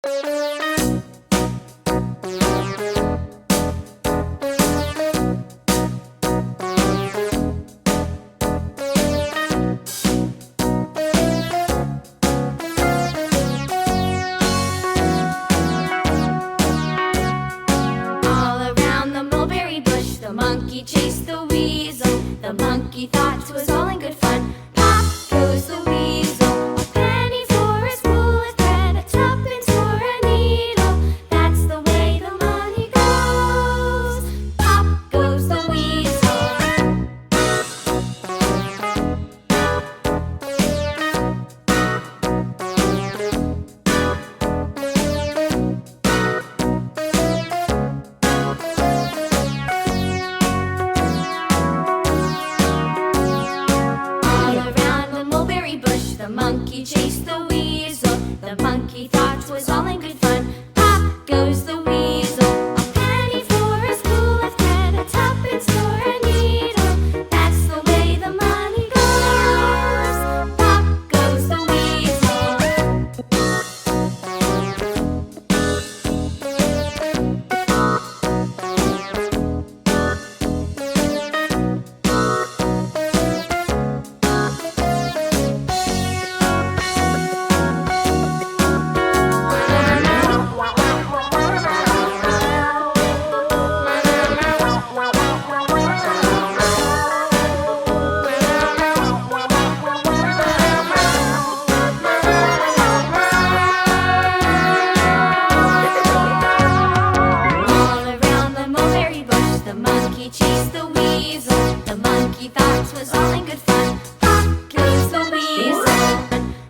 The monkey chased the weasel. The monkey thought 'twas all in good fun. Pop goes the weasel. A penny for a spool of thread, a tuppence for a needle. That's the way the money goes. Pop goes the weasel. The monkey chased the weasel. The monkey thought 'twas all in good fun. Pop goes the weasel. A penny for a spool of thread, a tuppence for a needle. That's the way the money goes. Pop goes the weasel. The monkey chased the weasel. The monkey thought 'twas all in good fun. Pop goes the weasel.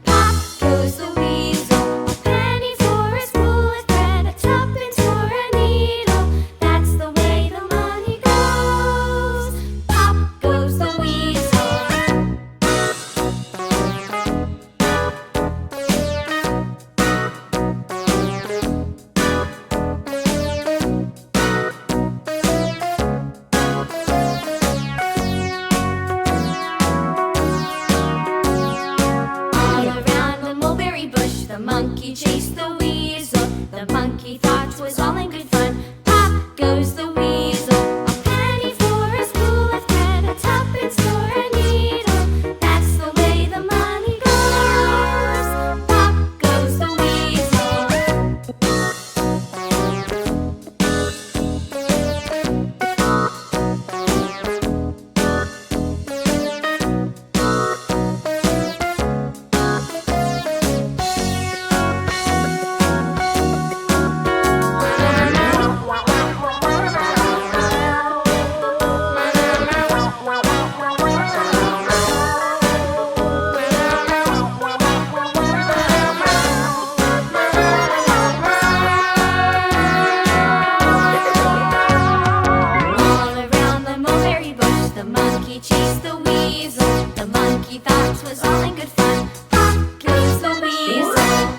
Pop goes the weasel. A penny for a spool of thread, a tuppence for a needle. That's the way the money goes. Pop goes the weasel. The monkey chased the weasel. The monkey thought 'twas all in good fun. Pop goes the weasel. A penny for a spool of thread, a tuppence for a needle. That's the way the money goes. Pop goes the weasel. The monkey chased the weasel. The monkey thought 'twas all in good fun.